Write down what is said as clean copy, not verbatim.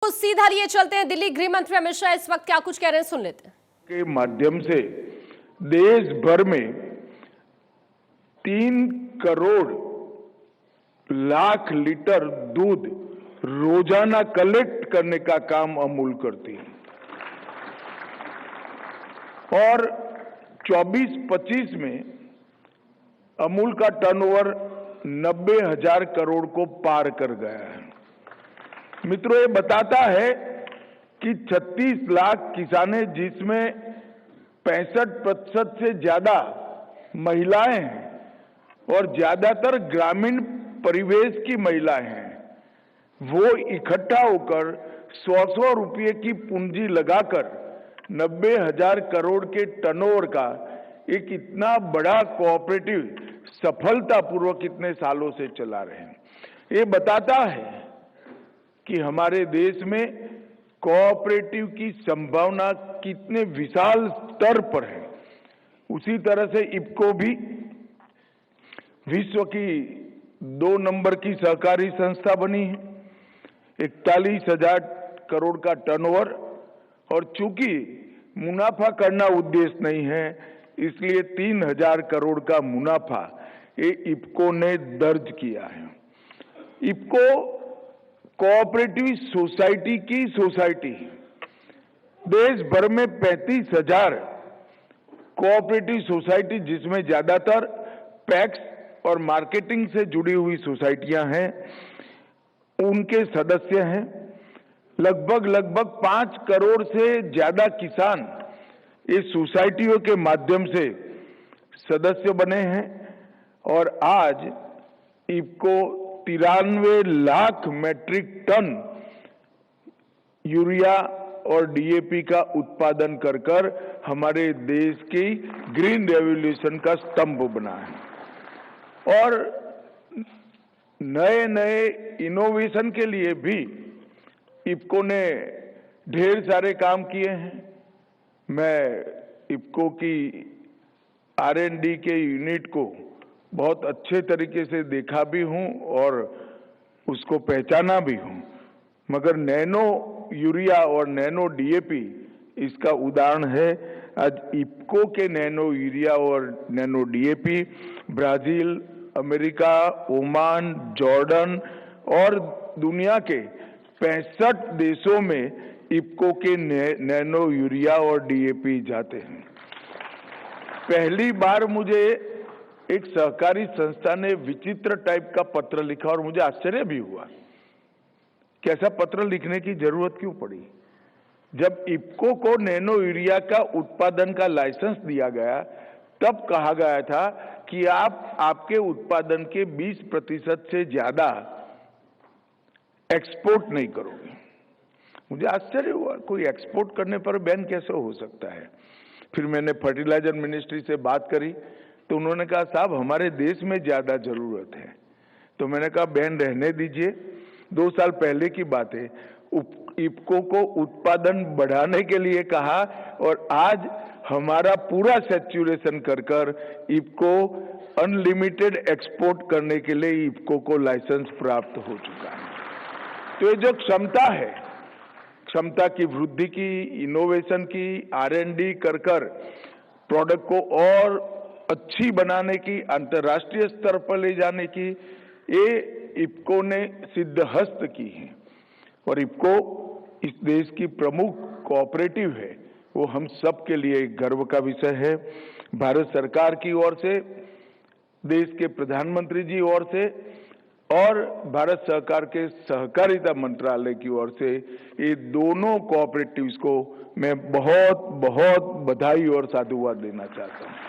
तो सीधा लिए चलते हैं, दिल्ली गृह मंत्री अमित शाह इस वक्त क्या कुछ कह रहे हैं, सुन लेते हैं। के माध्यम से देश भर में 3 करोड़ लाख लीटर दूध रोजाना कलेक्ट करने का काम अमूल करती है और 24-25 में अमूल का टर्नओवर 90,000 करोड़ को पार कर गया है। मित्रों, ये बताता है कि 36 लाख किसानें, जिसमें 65% से ज्यादा महिलाएं हैं और ज्यादातर ग्रामीण परिवेश की महिलाएं हैं, वो इकट्ठा होकर 100 रुपये की पूंजी लगाकर 90,000 करोड़ के टर्नओवर का एक इतना बड़ा कोऑपरेटिव सफलतापूर्वक इतने सालों से चला रहे हैं। ये बताता है कि हमारे देश में कोऑपरेटिव की संभावना कितने विशाल स्तर पर है। उसी तरह से इफको भी विश्व की 2 नंबर की सहकारी संस्था बनी है, 41,000 करोड़ का टर्नओवर, और चूंकि मुनाफा करना उद्देश्य नहीं है, इसलिए 3,000 करोड़ का मुनाफा ये इफको ने दर्ज किया है। इफको कोऑपरेटिव सोसाइटी की सोसाइटी है। देश भर में 35,000 कोऑपरेटिव सोसाइटी, जिसमें ज्यादातर पैक्स और मार्केटिंग से जुड़ी हुई सोसाइटियां हैं, उनके सदस्य हैं। लगभग 5 करोड़ से ज्यादा किसान इस सोसाइटियों के माध्यम से सदस्य बने हैं और आज IFFCO 93 lakh metric ton urea और डीएपी का उत्पादन कर हमारे देश की ग्रीन रेवोल्यूशन का स्तंभ बना है। और नए इनोवेशन के लिए भी इफको ने ढेर सारे काम किए हैं। मैं इफको की R&D के यूनिट को बहुत अच्छे तरीके से देखा भी हूं और उसको पहचाना भी हूं, मगर नैनो यूरिया और नैनो डीएपी इसका उदाहरण है। आज इफको के नैनो यूरिया और nano DAP Brazil, America, Oman, Jordan और दुनिया के 65 देशों में इफको के नैनो यूरिया और डीएपी जाते हैं। पहली बार मुझे एक सहकारी संस्था ने विचित्र टाइप का पत्र लिखा और मुझे आश्चर्य भी हुआ कि ऐसा पत्र लिखने की जरूरत क्यों पड़ी। जब इफको को नैनो यूरिया का उत्पादन का लाइसेंस दिया गया, तब कहा गया था कि आप आपके उत्पादन के 20% से ज्यादा एक्सपोर्ट नहीं करोगे। मुझे आश्चर्य हुआ, कोई एक्सपोर्ट करने पर बैन कैसे हो सकता है। फिर मैंने फर्टिलाइजर मिनिस्ट्री से बात करी तो उन्होंने कहा, साहब हमारे देश में ज्यादा जरूरत है। तो मैंने कहा बैन रहने दीजिए। 2 साल पहले की बात है। इफको को उत्पादन बढ़ाने के लिए कहा और आज हमारा पूरा सैचुरेशन कर इफको अनलिमिटेड एक्सपोर्ट करने के लिए इफको को लाइसेंस प्राप्त हो चुका है। तो ये जो क्षमता है, क्षमता की वृद्धि की, इनोवेशन की, R&D कर प्रोडक्ट को और अच्छी बनाने की, अंतर्राष्ट्रीय स्तर पर ले जाने की, ये इफको ने सिद्धहस्त की है। और इफको इस देश की प्रमुख कोऑपरेटिव है, वो हम सब के लिए गर्व का विषय है। भारत सरकार की ओर से, देश के प्रधानमंत्री जी ओर से और भारत सरकार के सहकारिता मंत्रालय की ओर से ये दोनों कोऑपरेटिव्स को मैं बहुत बधाई और साधुवाद देना चाहता हूं।